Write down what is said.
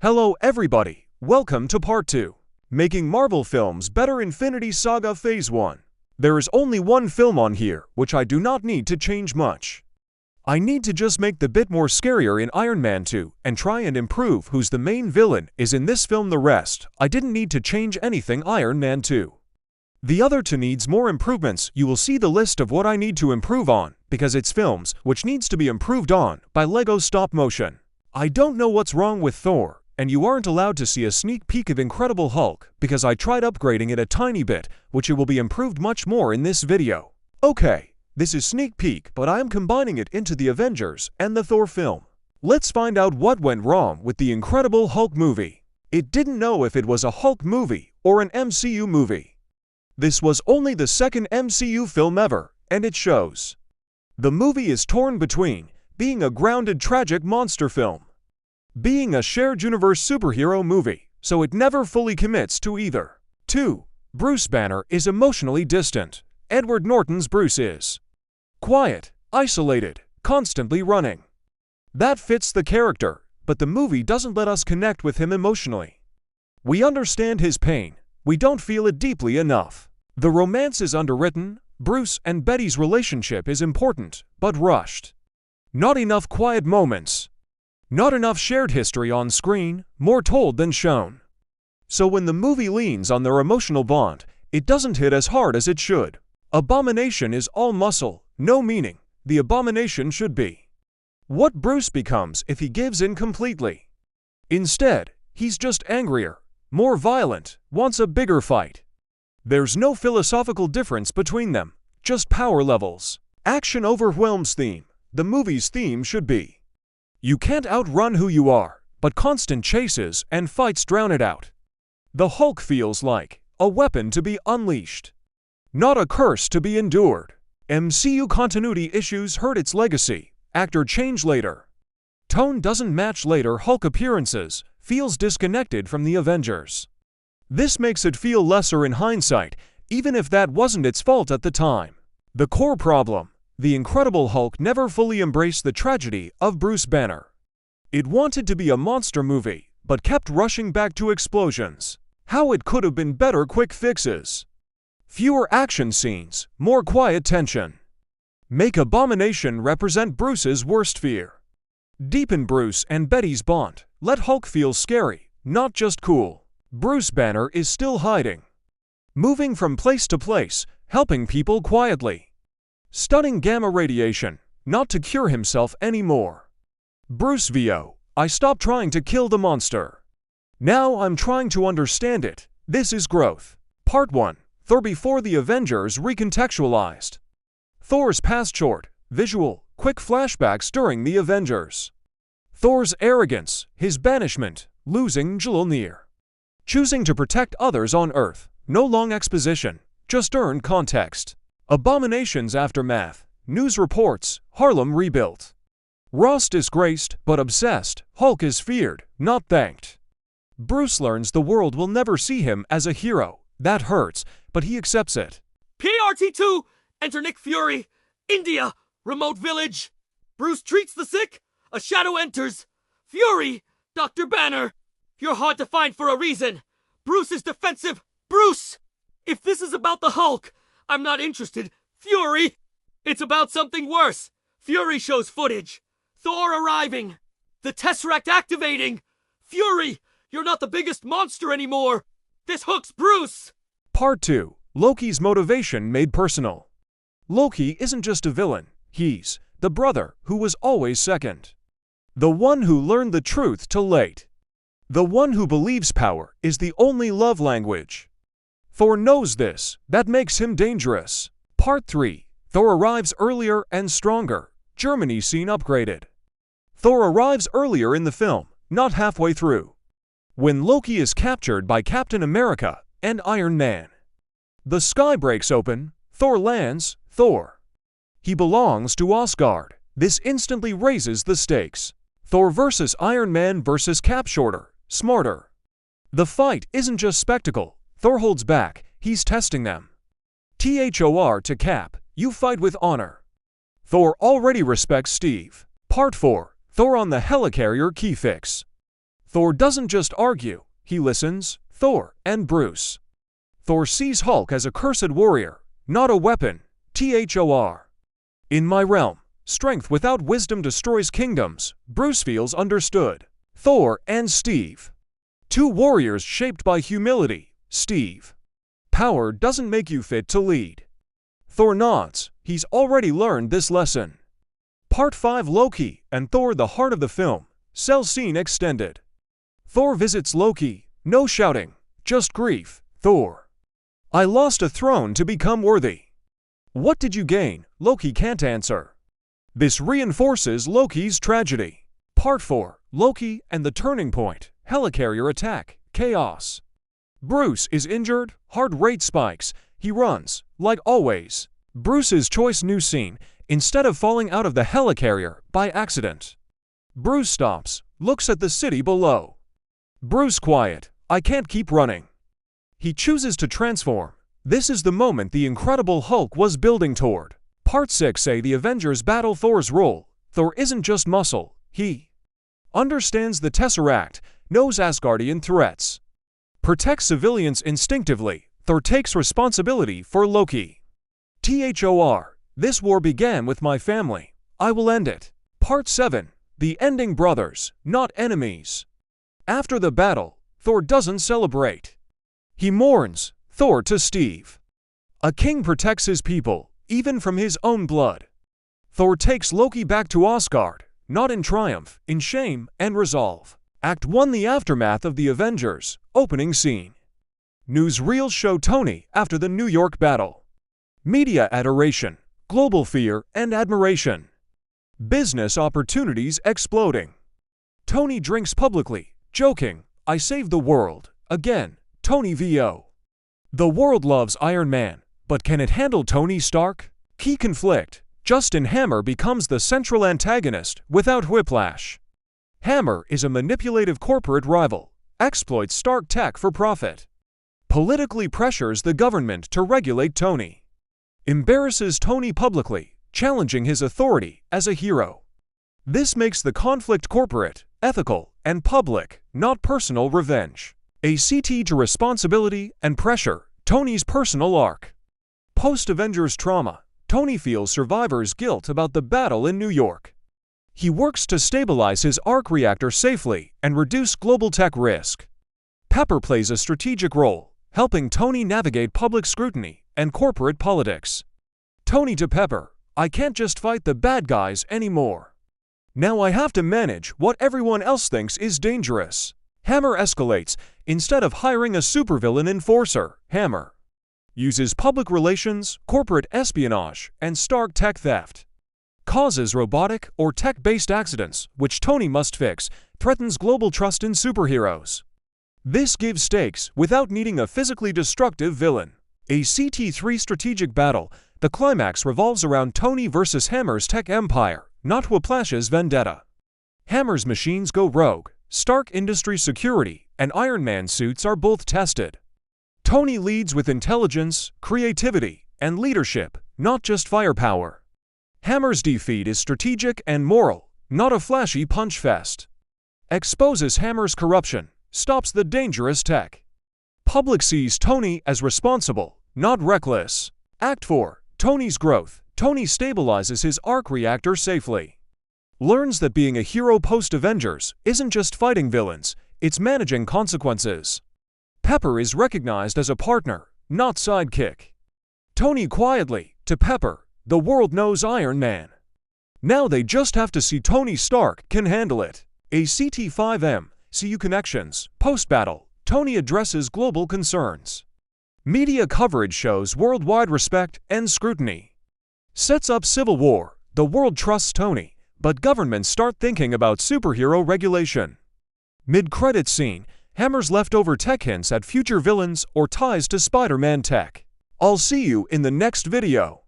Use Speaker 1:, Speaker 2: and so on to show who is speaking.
Speaker 1: Hello everybody, welcome to part 2. Making Marvel films better. Infinity Saga Phase 1. There is only one film on here, which I do not need to change much. I need to just make the bit more scarier in Iron Man 2 and try and improve who's the main villain is in this film. The rest, I didn't need to change anything. Iron Man 2. The other two needs more improvements. You will see the list of what I need to improve on, because it's films which needs to be improved on by Lego Stop Motion. I don't know what's wrong with Thor, and you aren't allowed to see a sneak peek of Incredible Hulk, because I tried upgrading it a tiny bit, which it will be improved much more in this video. Okay, this is sneak peek, but I am combining it into the Avengers and the Thor film. Let's find out what went wrong with the Incredible Hulk movie. It didn't know if it was a Hulk movie or an MCU movie. This was only the second MCU film ever, and it shows. The movie is torn between being a grounded tragic monster film, being a shared universe superhero movie, so it never fully commits to either. 2. Bruce Banner is emotionally distant. Edward Norton's Bruce is quiet, isolated, constantly running. That fits the character, but the movie doesn't let us connect with him emotionally. We understand his pain, we don't feel it deeply enough. The romance is underwritten. Bruce and Betty's relationship is important, but rushed. Not enough quiet moments. Not enough shared history on screen, more told than shown. So when the movie leans on their emotional bond, it doesn't hit as hard as it should. Abomination is all muscle, no meaning. The Abomination should be what Bruce becomes if he gives in completely. Instead, he's just angrier, more violent, wants a bigger fight. There's no philosophical difference between them, just power levels. Action overwhelms theme. The movie's theme should be: you can't outrun who you are, but constant chases and fights drown it out. The Hulk feels like a weapon to be unleashed, not a curse to be endured. MCU continuity issues hurt its legacy. Actor change later. Tone doesn't match later Hulk appearances, feels disconnected from the Avengers. This makes it feel lesser in hindsight, even if that wasn't its fault at the time. The core problem: the Incredible Hulk never fully embraced the tragedy of Bruce Banner. It wanted to be a monster movie, but kept rushing back to explosions. How it could have been better: quick fixes. Fewer action scenes, more quiet tension. Make Abomination represent Bruce's worst fear. Deepen Bruce and Betty's bond. Let Hulk feel scary, not just cool. Bruce Banner is still hiding, moving from place to place, helping people quietly. Stunning gamma radiation, not to cure himself anymore. Bruce VO, I stopped trying to kill the monster. Now I'm trying to understand it. This is growth. Part 1. Thor before the Avengers recontextualized. Thor's past short, visual, quick flashbacks during the Avengers. Thor's arrogance, his banishment, losing Mjolnir. Choosing to protect others on Earth. No long exposition, just earned context. Abomination's aftermath. News reports, Harlem rebuilt. Ross disgraced, but obsessed. Hulk is feared, not thanked. Bruce learns the world will never see him as a hero. That hurts, but he accepts it.
Speaker 2: PRT2, enter Nick Fury. India, remote village. Bruce treats the sick. A shadow enters. Fury, Dr. Banner. You're hard to find for a reason. Bruce is defensive. Bruce! If this is about the Hulk, I'm not interested. Fury! It's about something worse. Fury shows footage. Thor arriving. The Tesseract activating. Fury! You're not the biggest monster anymore. This hooks Bruce!
Speaker 1: Part 2. Loki's motivation made personal. Loki isn't just a villain. He's the brother who was always second. The one who learned the truth too late. The one who believes power is the only love language. Thor knows this. That makes him dangerous. Part 3. Thor arrives earlier and stronger. Germany scene upgraded. Thor arrives earlier in the film, not halfway through, when Loki is captured by Captain America and Iron Man. The sky breaks open. Thor lands. Thor. He belongs to Asgard. This instantly raises the stakes. Thor versus Iron Man versus Cap. Shorter, smarter. The fight isn't just spectacle. Thor holds back. He's testing them. Thor to Cap. You fight with honor. Thor already respects Steve. Part 4. Thor on the helicarrier key fix. Thor doesn't just argue, he listens. Thor and Bruce. Thor sees Hulk as a cursed warrior, not a weapon. Thor. In my realm, strength without wisdom destroys kingdoms. Bruce feels understood. Thor and Steve. Two warriors shaped by humility. Steve. Power doesn't make you fit to lead. Thor nods. He's already learned this lesson. Part 5 Loki and Thor, the heart of the film. Cell scene extended. Thor visits Loki. No shouting, just grief. Thor. I lost a throne to become worthy. What did you gain? Loki can't answer. This reinforces Loki's tragedy. Part 4 Loki and the Turning Point. Helicarrier attack. Chaos. Bruce is injured. Heart rate spikes. He runs, like always. Bruce's choice. New scene. Instead of falling out of the helicarrier by accident, Bruce stops, looks at the city below. Bruce quiet. I can't keep running. He chooses to transform. This is the moment the Incredible Hulk was building toward. Part 6 The Avengers battle Thor's role. Thor isn't just muscle. He understands the Tesseract, knows Asgardian threats, protects civilians instinctively. Thor takes responsibility for Loki. Thor. This war began with my family. I will end it. Part 7 The Ending Brothers, not enemies. After the battle, Thor doesn't celebrate. He mourns. Thor to Steve. A king protects his people, even from his own blood. Thor takes Loki back to Asgard, not in triumph, in shame and resolve. Act 1 The Aftermath of the Avengers, opening scene. Newsreels show Tony after the New York battle. Media adoration, global fear and admiration. Business opportunities exploding. Tony drinks publicly, joking, I saved the world. Again, Tony VO. The world loves Iron Man, but can it handle Tony Stark? Key conflict. Justin Hammer becomes the central antagonist without whiplash. Hammer is a manipulative corporate rival, exploits Stark tech for profit. Politically pressures the government to regulate Tony. Embarrasses Tony publicly, challenging his authority as a hero. This makes the conflict corporate, ethical, and public, not personal revenge. ACT to responsibility and pressure, Tony's personal arc. Post-Avengers trauma, Tony feels survivors' guilt about the battle in New York. He works to stabilize his arc reactor safely and reduce global tech risk. Pepper plays a strategic role, helping Tony navigate public scrutiny and corporate politics. Tony to Pepper, I can't just fight the bad guys anymore. Now I have to manage what everyone else thinks is dangerous. Hammer escalates. Instead of hiring a supervillain enforcer, Hammer uses public relations, corporate espionage, and Stark tech theft. Causes robotic or tech-based accidents, which Tony must fix, threatens global trust in superheroes. This gives stakes without needing a physically destructive villain. A CT3 strategic battle, the climax revolves around Tony versus Hammer's tech empire, not Whiplash's vendetta. Hammer's machines go rogue, Stark industry security and Iron Man suits are both tested. Tony leads with intelligence, creativity, and leadership, not just firepower. Hammer's defeat is strategic and moral, not a flashy punch fest. Exposes Hammer's corruption, stops the dangerous tech. Public sees Tony as responsible, not reckless. Act 4 Tony's growth. Tony stabilizes his arc reactor safely. Learns that being a hero post-Avengers isn't just fighting villains, it's managing consequences. Pepper is recognized as a partner, not sidekick. Tony quietly, to Pepper, the world knows Iron Man. Now they just have to see Tony Stark can handle it. ACT5M, CU Connections, post-battle, Tony addresses global concerns. Media coverage shows worldwide respect and scrutiny. Sets up civil war, the world trusts Tony, but governments start thinking about superhero regulation. Mid-credit scene, Hammer's leftover tech hints at future villains or ties to Spider-Man tech. I'll see you in the next video.